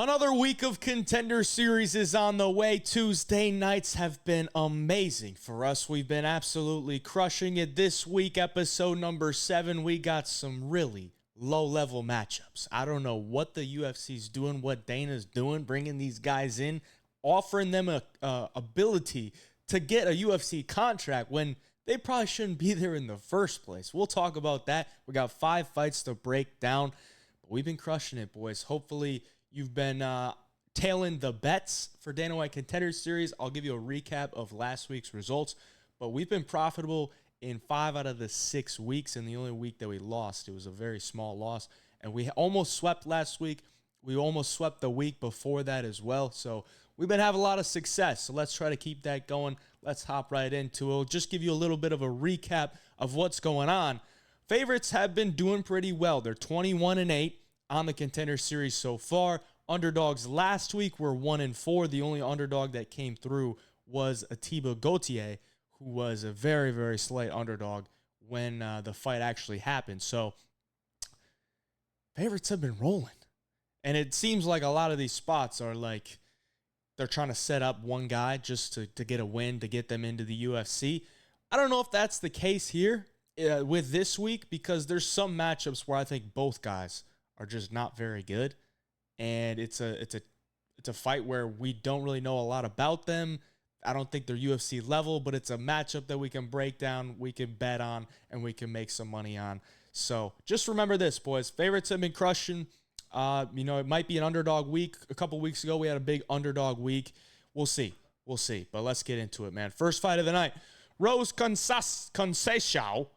Another week of Contender Series is on the way. Tuesday nights have been amazing for us. We've been absolutely crushing it. This week, episode number 7, we got some really low-level matchups. I don't know what the UFC's doing, what Dana's doing, bringing these guys in, offering them a ability to get a UFC contract when they probably shouldn't be there in the first place. We'll talk about that. We got 5 fights to break down, but we've been crushing it, boys. Hopefully, you've been tailing the bets for Dana White Contender Series. I'll give you a recap of last week's results, but we've been profitable in 5 out of the 6 weeks, and the only week that we lost, it was a very small loss, and we almost swept last week. We almost swept the week before that as well, so we've been having a lot of success, so let's try to keep that going. Let's hop right into it. I'll just give you a little bit of a recap of what's going on. Favorites have been doing pretty well. They're 21-8. on the Contender Series so far. Underdogs last week were 1-4. The only underdog that came through was Atiba Gauthier, who was a very, very slight underdog when the fight actually happened. So favorites have been rolling. And it seems like a lot of these spots are like they're trying to set up one guy just to get a win, to get them into the UFC. I don't know if that's the case here with this week, because there's some matchups where I think both guys are just not very good, and it's a fight where we don't really know a lot about them. I don't think they're UFC level, but it's a matchup that we can break down, we can bet on, and we can make some money on. So just remember this, boys. Favorites have been crushing. It might be an underdog week. A couple weeks ago, we had a big underdog week. We'll see. But let's get into it, man. First fight of the night, Rose Conceicao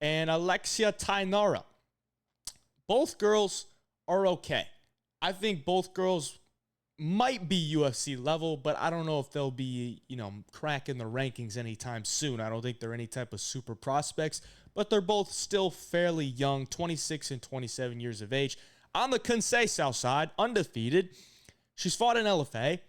and Alexia Thainara. Both girls are okay. I think both girls might be UFC level, but I don't know if they'll be, cracking the rankings anytime soon. I don't think they're any type of super prospects, but they're both still fairly young, 26 and 27 years of age. On the Conceicao side, undefeated. She's fought in LFA.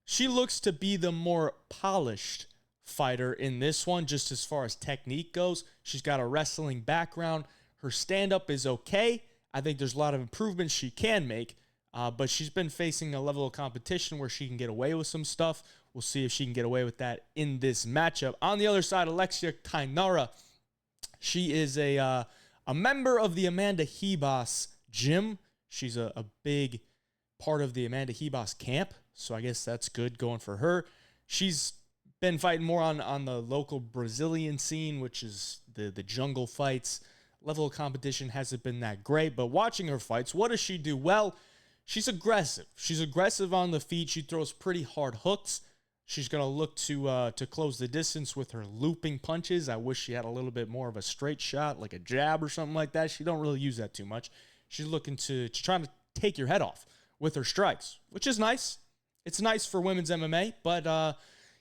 She looks to be the more polished fighter in this one, just as far as technique goes. She's got a wrestling background. Her stand-up is okay. I think there's a lot of improvements she can make, but she's been facing a level of competition where she can get away with some stuff. We'll see if she can get away with that in this matchup. On the other side, Alexia Thainara, she is a member of the Amanda Hebos gym. She's a big part of the Amanda Hebos camp, so I guess that's good going for her. She's been fighting more on the local Brazilian scene, which is the jungle fights. Level of competition hasn't been that great, but watching her fights, what does she do well? She's aggressive. She's aggressive on the feet. She throws pretty hard hooks. She's going to look to close the distance with her looping punches. I wish she had a little bit more of a straight shot, like a jab or something like that. She don't really use that too much. She's looking to try to take your head off with her strikes, which is nice. It's nice for women's MMA, but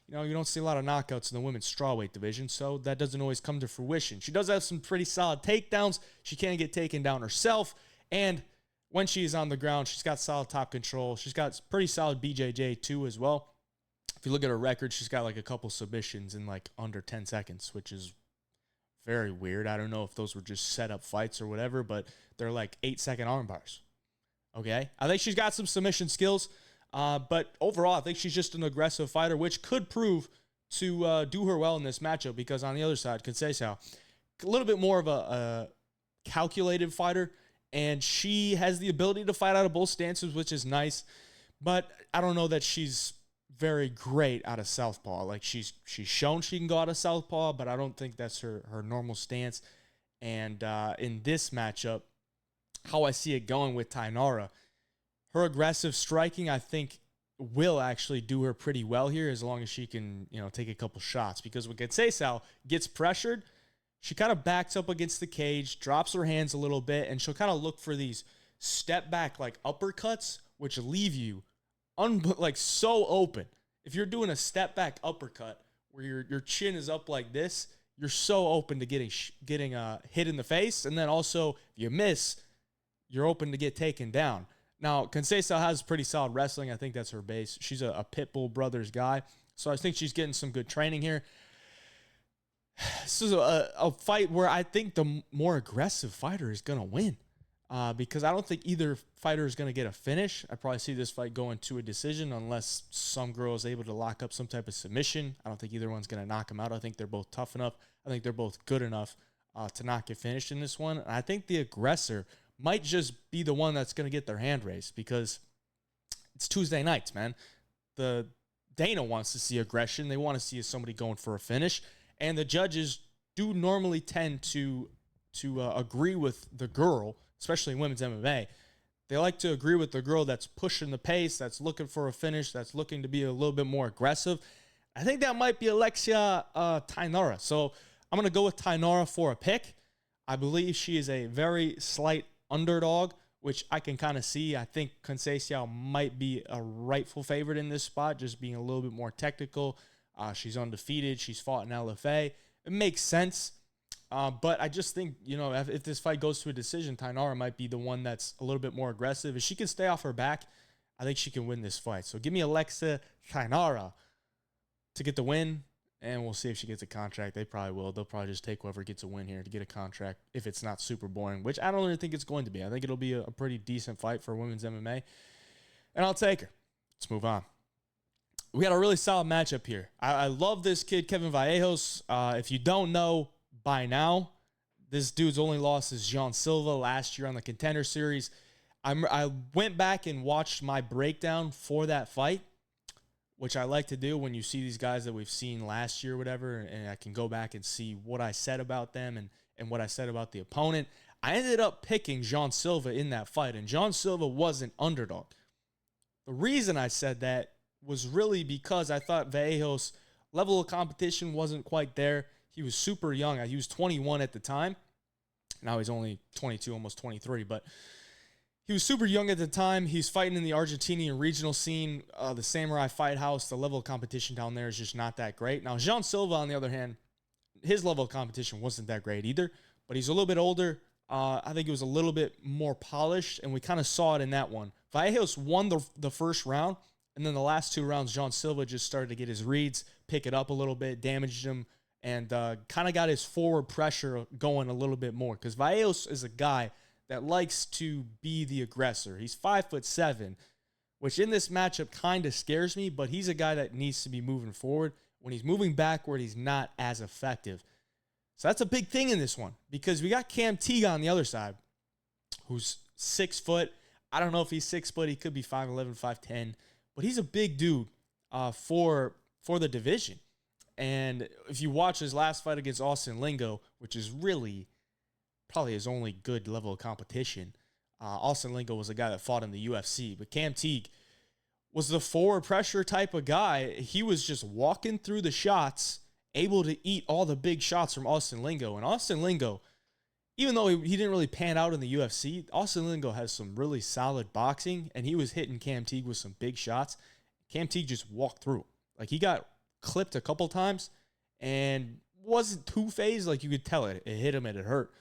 you don't see a lot of knockouts in the women's strawweight division, so that doesn't always come to fruition. She does have some pretty solid takedowns. She can get taken down herself, and when she is on the ground, she's got solid top control. She's got pretty solid BJJ too as well. If you look at her record, she's got like a couple submissions in like under 10 seconds, which is very weird. I don't know if those were just set up fights or whatever, but they're like 8-second arm bars. Okay? I think she's got some submission skills. But overall, I think she's just an aggressive fighter, which could prove to do her well in this matchup, because on the other side, Conceicao, a little bit more of a calculated fighter, and she has the ability to fight out of both stances, which is nice, but I don't know that she's very great out of southpaw. Like, she's shown she can go out of southpaw, but I don't think that's her normal stance. And in this matchup, how I see it going with Thainara, her aggressive striking, I think, will actually do her pretty well here, as long as she can, take a couple shots. Because when Conceicao gets pressured, she kind of backs up against the cage, drops her hands a little bit, and she'll kind of look for these step back like uppercuts, which leave you so open. If you're doing a step back uppercut where your chin is up like this, you're so open to getting hit in the face, and then also if you miss, you're open to get taken down. Now, Conceicao has pretty solid wrestling. I think that's her base. She's a Pitbull Brothers guy, so I think she's getting some good training here. This is a fight where I think the more aggressive fighter is going to win. because I don't think either fighter is going to get a finish. I probably see this fight going to a decision unless some girl is able to lock up some type of submission. I don't think either one's going to knock them out. I think they're both tough enough. I think they're both good enough to not get finished in this one. And I think the aggressor might just be the one that's going to get their hand raised because it's Tuesday nights, man. The Dana wants to see aggression. They want to see somebody going for a finish. And the judges do normally tend to agree with the girl, especially in women's MMA. They like to agree with the girl that's pushing the pace, that's looking for a finish, that's looking to be a little bit more aggressive. I think that might be Alexia Thainara. So I'm going to go with Thainara for a pick. I believe she is a very slight underdog, which I can kind of see. I think Conceicao might be a rightful favorite in this spot, just being a little bit more technical. She's undefeated. She's fought in LFA. It makes sense. But I just think, if this fight goes to a decision, Thainara might be the one that's a little bit more aggressive. If she can stay off her back, I think she can win this fight. So give me Alexia Thainara to get the win, and we'll see if she gets a contract. They probably will. They'll probably just take whoever gets a win here to get a contract if it's not super boring, which I don't really think it's going to be. I think it'll be a pretty decent fight for women's MMA, and I'll take her. Let's move on. We got a really solid matchup here. I love this kid, Kevin Vallejos. If you don't know by now, this dude's only loss is Jean Silva last year on the Contender Series. I went back and watched my breakdown for that fight, which I like to do when you see these guys that we've seen last year or whatever, and I can go back and see what I said about them and what I said about the opponent. I ended up picking Jean Silva in that fight, and Jean Silva was an underdog. The reason I said that was really because I thought Vallejos' level of competition wasn't quite there. He was super young. He was 21 at the time. Now he's only 22, almost 23, but he was super young at the time. He's fighting in the Argentinian regional scene, the Samurai Fight House. The level of competition down there is just not that great. Now, Jean Silva, on the other hand, his level of competition wasn't that great either, but he's a little bit older. I think he was a little bit more polished, and we kind of saw it in that one. Vallejos won the first round, and then the last two rounds, Jean Silva just started to get his reads, pick it up a little bit, damaged him, and kind of got his forward pressure going a little bit more. Because Vallejos is a guy that likes to be the aggressor. He's 5'7", which in this matchup kind of scares me, but he's a guy that needs to be moving forward. When he's moving backward, he's not as effective. So that's a big thing in this one, because we got Teague on the other side, who's 6 foot. I don't know if he's 6 foot. He could be 5'11", 5'10", but he's a big dude for the division. And if you watch his last fight against Austin Lingo, which is really probably his only good level of competition, Austin Lingo was a guy that fought in the UFC, but Teague was the forward pressure type of guy. He was just walking through the shots, able to eat all the big shots from Austin Lingo. And Austin Lingo, even though he didn't really pan out in the UFC, Austin Lingo has some really solid boxing, and he was hitting Teague with some big shots. Teague just walked through. Like, he got clipped a couple times and wasn't too phased. Like, you could tell it hit him and it hurt,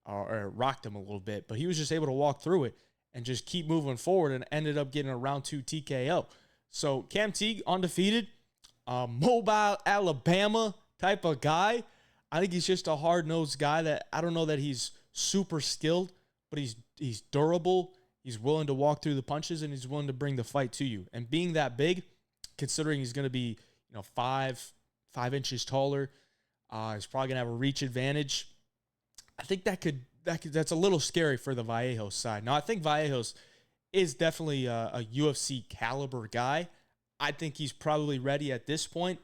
or it rocked him a little bit, but he was just able to walk through it and just keep moving forward, and ended up getting a round 2 TKO. So Teague, undefeated, mobile Alabama type of guy. I think he's just a hard-nosed guy that I don't know that he's super skilled, but he's durable. He's willing to walk through the punches, and he's willing to bring the fight to you. And being that big, considering he's going to be 5 inches taller, he's probably going to have a reach advantage. I think that's a little scary for the Vallejos side. Now, I think Vallejos is definitely a UFC caliber guy. I think he's probably ready at this point,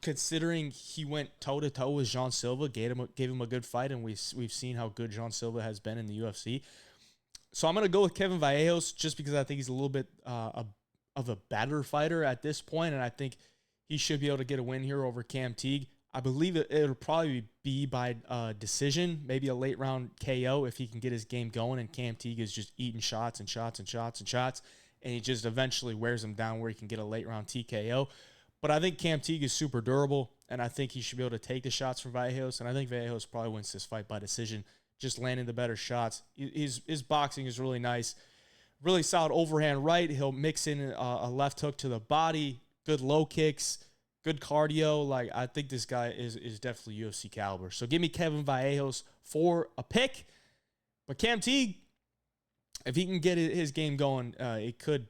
considering he went toe-to-toe with Jean Silva, gave him a good fight, and we've seen how good Jean Silva has been in the UFC. So I'm going to go with Kevin Vallejos just because I think he's a little bit of a better fighter at this point, and I think he should be able to get a win here over Teague. I believe it'll probably be by decision, maybe a late round KO if he can get his game going, and Teague is just eating shots and shots and shots and shots, and he just eventually wears him down where he can get a late round TKO. But I think Teague is super durable, and I think he should be able to take the shots from Vallejos, and I think Vallejos probably wins this fight by decision, just landing the better shots. His boxing is really nice, really solid overhand right. He'll mix in a left hook to the body, good low kicks, good cardio. Like, I think this guy is definitely UFC caliber. So give me Kevin Vallejos for a pick. But Teague, if he can get his game going, it could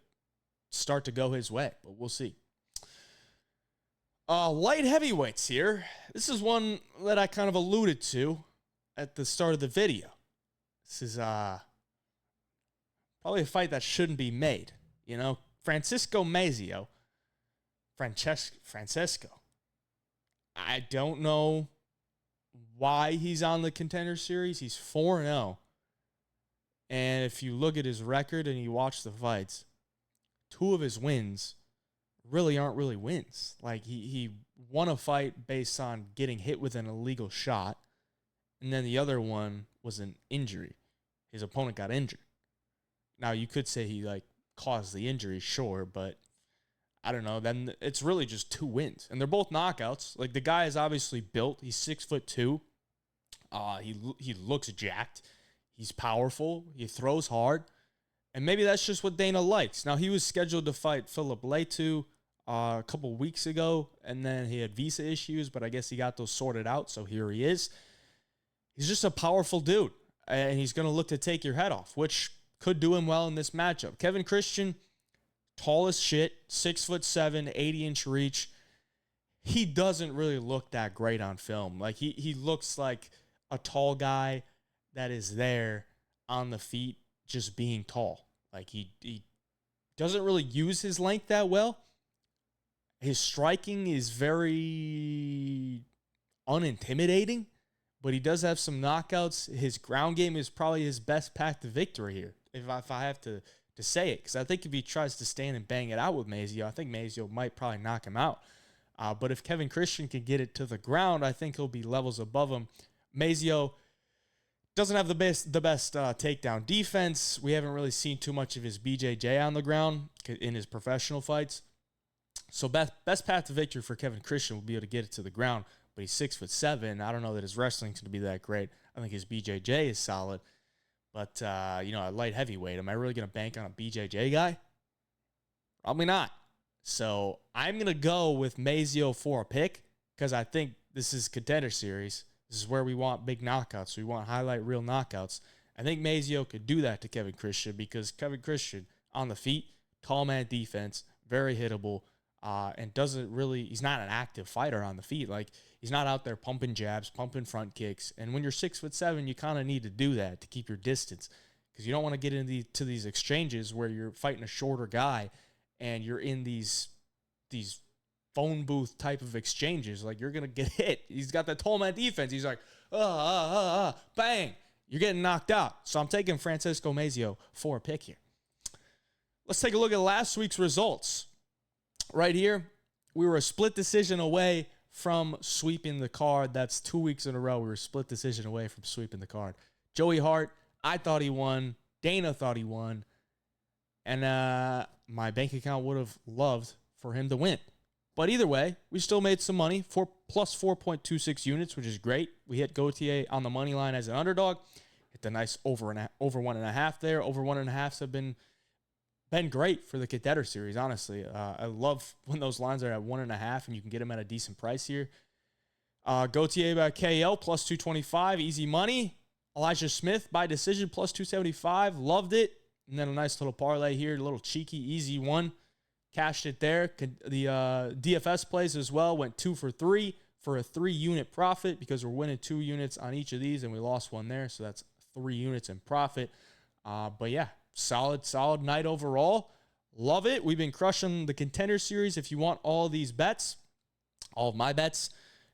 start to go his way, but we'll see. Light heavyweights here. This is one that I kind of alluded to at the start of the video. This is probably a fight that shouldn't be made. You know, Mazzeo. Frencesco. I don't know why he's on the Contender Series. He's 4-0. And if you look at his record and you watch the fights, 2 of his wins really aren't really wins. Like, he won a fight based on getting hit with an illegal shot, and then the other one was an injury. His opponent got injured. Now, you could say he, like, caused the injury, sure, but I don't know. Then it's really just 2 wins, and they're both knockouts. Like, the guy is obviously built. He's 6'2". He looks jacked. He's powerful. He throws hard. And maybe that's just what Dana likes. Now, he was scheduled to fight Philip Leitu a couple weeks ago, and then he had visa issues, but I guess he got those sorted out, so here he is. He's just a powerful dude, and he's going to look to take your head off, which could do him well in this matchup. Kevin Christian, tall as shit, 6'7", 80-inch reach. He doesn't really look that great on film. Like, he looks like a tall guy that is there on the feet just being tall. Like, he doesn't really use his length that well. His striking is very unintimidating, but he does have some knockouts. His ground game is probably his best path to victory here, if I have to say it, because I think if he tries to stand and bang it out with Mazzeo, I think Mazzeo might probably knock him out. But if Kevin Christian can get it to the ground, I think he'll be levels above him. Mazzeo doesn't have the best takedown defense. We haven't really seen too much of his BJJ on the ground in his professional fights. So best path to victory for Kevin Christian will be able to get it to the ground, but he's 6'7". I don't know that his wrestling's going to be that great. I think his BJJ is solid. But, at light heavyweight, am I really going to bank on a BJJ guy? Probably not. So I'm going to go with Mazzeo for a pick because I think this is Contender Series. This is where we want big knockouts. We want highlight reel knockouts. I think Mazzeo could do that to Kevin Christian because Kevin Christian on the feet, tall man defense, very hittable, and he's not an active fighter on the feet. Like, he's not out there pumping jabs, pumping front kicks. And when you're 6'7", you kind of need to do that to keep your distance because you don't want to get into these exchanges where you're fighting a shorter guy and you're in these phone booth type of exchanges. Like, you're going to get hit. He's got that tall man defense. He's like, bang. You're getting knocked out. So I'm taking Frencesco Mazzeo for a pick here. Let's take a look at last week's results. Right here, we were a split decision away from sweeping the card. That's 2 weeks in a row. We were a split decision away from sweeping the card. Joey Hart, I thought he won. Dana thought he won. And my bank account would have loved for him to win. But either way, we still made some money for plus 4.26 units, which is great. We hit Gauthier on the money line as an underdog. Hit the nice over 1.5 there. Over 1.5s have been great for the Contender Series, honestly. I love when those lines are at 1.5 and you can get them at a decent price here. Gauthier by KO, plus 225, easy money. Elijah Smith by decision, plus 275, loved it. And then a nice little parlay here, a little cheeky, easy one. Cashed it there. The DFS plays as well went 2 for 3 for a 3-unit profit because we're winning 2 units on each of these and we lost one there. So that's 3 units in profit. But yeah, solid night overall. Love it. We've been crushing the Contender Series. If you want all these bets, all of my bets,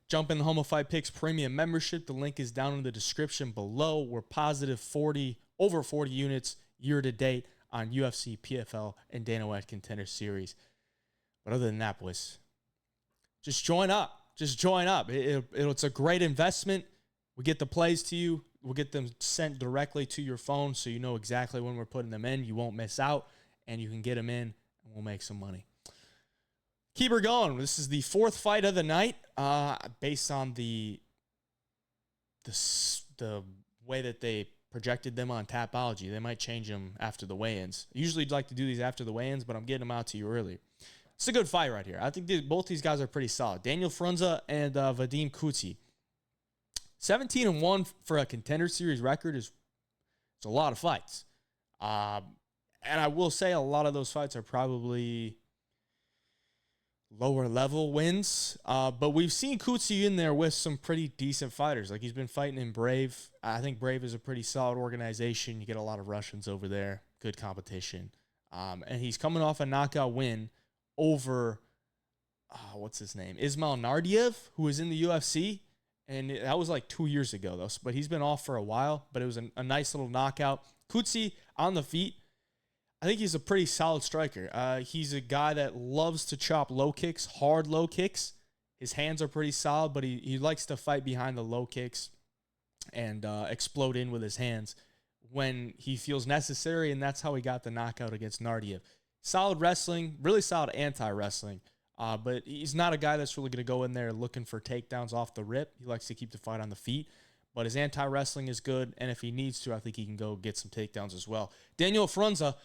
jump in the Home of Fight Picks Premium membership. The link is down in the description below. We're positive over 40 units year to date on UFC, PFL, and Dana White Contender Series. But other than that, boys, just join up. It's a great investment. We get the plays to you. We'll get them sent directly to your phone so you know exactly when we're putting them in. You won't miss out, and you can get them in, and we'll make some money. Keep her going. This is the 4th fight of the night based on the way that they projected them on Tapology. They might change them after the weigh-ins. Usually I'd like to do these after the weigh-ins, but I'm getting them out to you early. It's a good fight right here. I think both these guys are pretty solid. Daniel Frunza and Vadym Kutsyi. 17-1 for a Contender Series record is a lot of fights. And I will say a lot of those fights are probably lower level wins. But we've seen Kutsyi in there with some pretty decent fighters. Like he's been fighting in Brave. I think Brave is a pretty solid organization. You get a lot of Russians over there. Good competition. And he's coming off a knockout win over, what's his name? Ismail Nardiev, who was in the UFC. And that was like 2 years ago, though. But he's been off for a while. But it was a nice little knockout. Kutsyi on the feet. I think he's a pretty solid striker. He's a guy that loves to chop low kicks, hard low kicks. His hands are pretty solid, but he likes to fight behind the low kicks and explode in with his hands when he feels necessary, and that's how he got the knockout against Nardiev. Solid wrestling, really solid anti-wrestling, but he's not a guy that's really going to go in there looking for takedowns off the rip. He likes to keep the fight on the feet, but his anti-wrestling is good, and if he needs to, I think he can go get some takedowns as well. Danylo Frunza,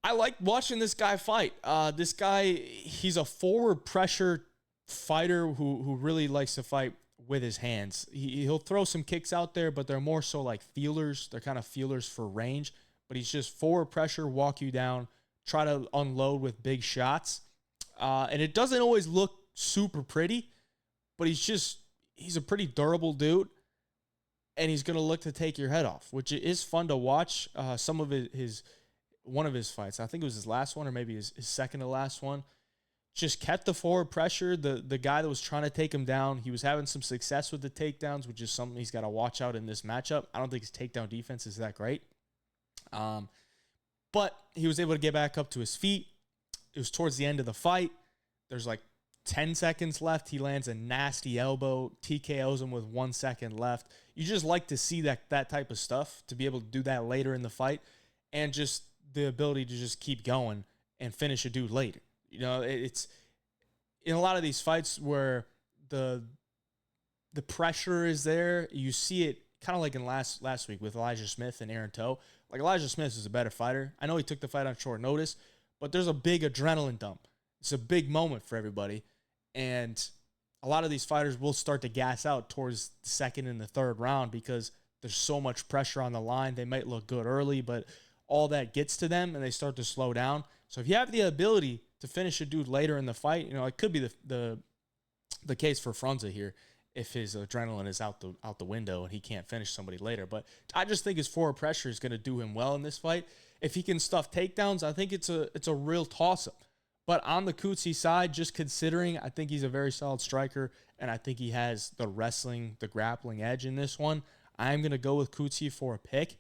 I like watching this guy fight. This guy, he's a forward pressure fighter who really likes to fight with his hands. He'll throw some kicks out there, but they're more so like feelers. They're kind of feelers for range, but he's just forward pressure, walk you down, try to unload with big shots. And it doesn't always look super pretty, but he's a pretty durable dude, and he's going to look to take your head off, which is fun to watch. Some of one of his fights, I think it was his last one or maybe his second to last one, just kept the forward pressure. The guy that was trying to take him down, he was having some success with the takedowns, which is something he's got to watch out in this matchup. I don't think his takedown defense is that great. But he was able to get back up to his feet. It was towards the end of the fight. There's like 10 seconds left. He lands a nasty elbow, TKOs him with 1 second left. You just like to see that type of stuff, to be able to do that later in the fight, and just the ability to just keep going and finish a dude later. You know, it's in a lot of these fights where the pressure is there. You see it kind of like in last week with Elijah Smith and Aaron Toe. Like Elijah Smith is a better fighter. I know he took the fight on short notice, but there's a big adrenaline dump. It's a big moment for everybody. And a lot of these fighters will start to gas out towards the second and the third round because there's so much pressure on the line. They might look good early, but all that gets to them and they start to slow down. So if you have the ability to finish a dude later in the fight, you know, it could be the case for Frunza here if his adrenaline is out the window and he can't finish somebody later. But I just think his forward pressure is going to do him well in this fight. If he can stuff takedowns, I think it's a real toss-up. But on the Kutsyi side, just considering, I think he's a very solid striker, and I think he has the wrestling, the grappling edge in this one. I'm going to go with Kutsyi for a pick,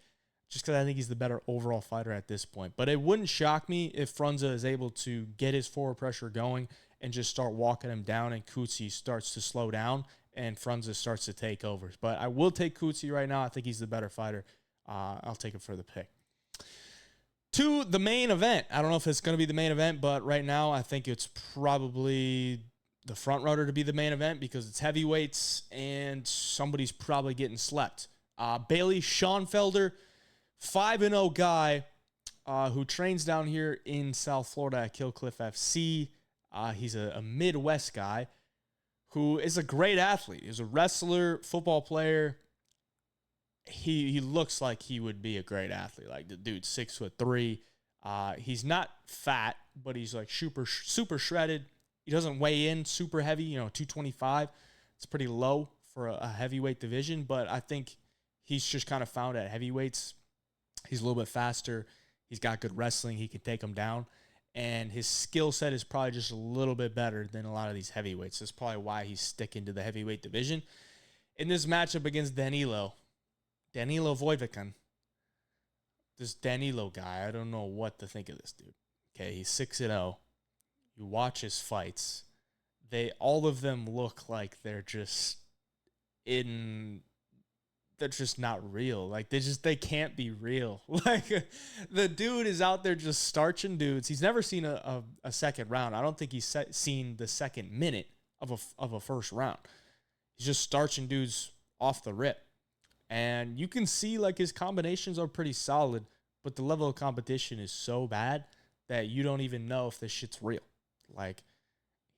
just because I think he's the better overall fighter at this point. But it wouldn't shock me if Frunza is able to get his forward pressure going and just start walking him down, and Kutsyi starts to slow down and Frunza starts to take over. But I will take Kutsyi right now. I think he's the better fighter. I'll take him for the pick. To the main event. I don't know if it's going to be the main event, but right now I think it's probably the front runner to be the main event because it's heavyweights and somebody's probably getting slept. Bailey Schoenfelder, 5-0 guy who trains down here in South Florida at Kill Cliff FC. He's a Midwest guy who is a great athlete. He's a wrestler, football player. He looks like he would be a great athlete. Like the dude's 6'3". He's not fat, but he's like super shredded. He doesn't weigh in super heavy, 225. It's pretty low for a heavyweight division, but I think he's just kind of found at heavyweights. He's a little bit faster. He's got good wrestling. He can take him down. And his skill set is probably just a little bit better than a lot of these heavyweights. That's probably why he's sticking to the heavyweight division. In this matchup against Danylo Voievodkin, this Danylo guy, I don't know what to think of this dude. Okay, he's 6-0. You watch his fights. All of them look like they're just not real. Like they can't be real. Like the dude is out there just starching dudes. He's never seen a second round. I don't think he's seen the second minute of a first round. He's just starching dudes off the rip. And you can see like his combinations are pretty solid, but the level of competition is so bad that you don't even know if this shit's real. Like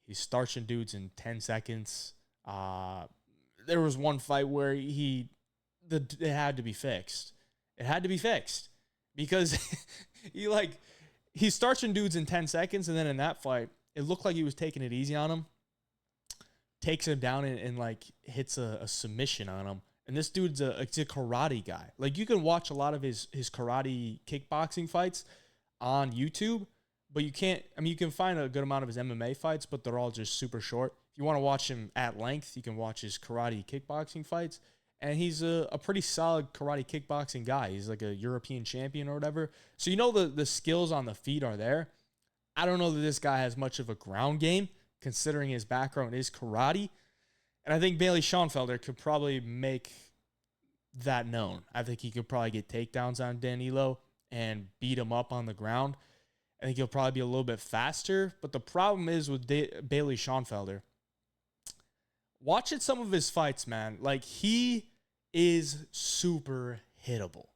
he's starching dudes in 10 seconds. There was one fight where it had to be fixed. It had to be fixed because he he's starching dudes in 10 seconds, and then in that fight, it looked like he was taking it easy on him, takes him down and like hits a submission on him. And this dude's it's a karate guy. Like, you can watch a lot of his karate kickboxing fights on YouTube, but you can't, I mean, you can find a good amount of his MMA fights, but they're all just super short. If you want to watch him at length, you can watch his karate kickboxing fights. And he's a pretty solid karate kickboxing guy. He's like a European champion or whatever. So you know the skills on the feet are there. I don't know that this guy has much of a ground game, considering his background is karate. And I think Bailey Schoenfelder could probably make that known. I think he could probably get takedowns on Danylo and beat him up on the ground. I think he'll probably be a little bit faster. But the problem is with Bailey Schoenfelder, watching some of his fights, man, like, he is super hittable.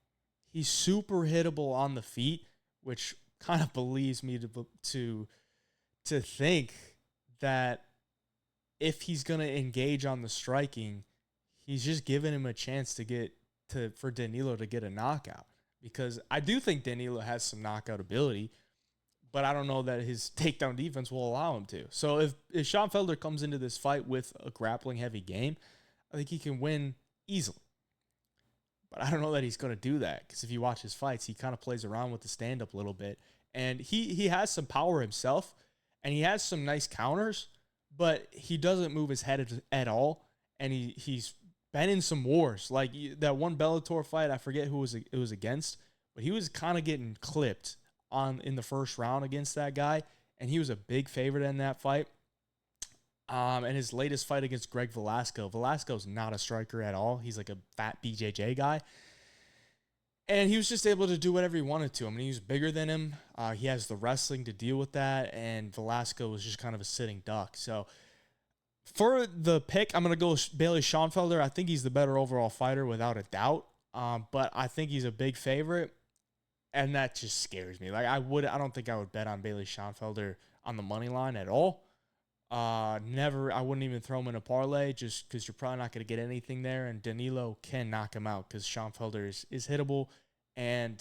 He's super hittable on the feet, which kind of believes me to think that if he's going to engage on the striking, he's just giving him a chance for Danylo to get a knockout. Because I do think Danylo has some knockout ability, but I don't know that his takedown defense will allow him to. So if Schoenfelder comes into this fight with a grappling heavy game, I think he can win easily. But I don't know that he's going to do that, because if you watch his fights, he kind of plays around with the stand-up a little bit. And he has some power himself, and he has some nice counters, but he doesn't move his head at all. And he's been in some wars. Like that one Bellator fight, I forget who it was against, but he was kind of getting clipped in the first round against that guy, and he was a big favorite in that fight. And his latest fight against Greg Velasco's not a striker at all. He's like a fat BJJ guy. And he was just able to do whatever he wanted to. I mean, he was bigger than him. He has the wrestling to deal with that, and Velasco was just kind of a sitting duck. So for the pick, I'm going to go Bailey Schoenfelder. I think he's the better overall fighter without a doubt. But I think he's a big favorite, and that just scares me. Like, I don't think I would bet on Bailey Schoenfelder on the money line at all. I wouldn't even throw him in a parlay, just because you're probably not going to get anything there. And Danylo can knock him out because Schoenfelder is hittable. And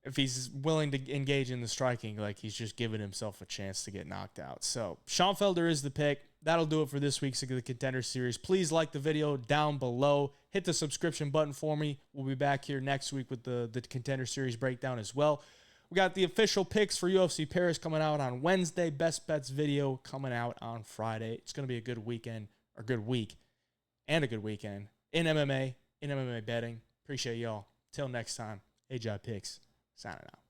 if he's willing to engage in the striking, like, he's just giving himself a chance to get knocked out. So Schoenfelder is the pick. That'll do it for this week's The Contender Series. Please like the video down below. Hit the subscription button for me. We'll be back here next week with the Contender Series breakdown as well. We got the official picks for UFC Paris coming out on Wednesday. Best bets video coming out on Friday. It's going to be a good weekend, or good week, and a good weekend in MMA betting. Appreciate y'all. Till next time, AJ Picks, signing out.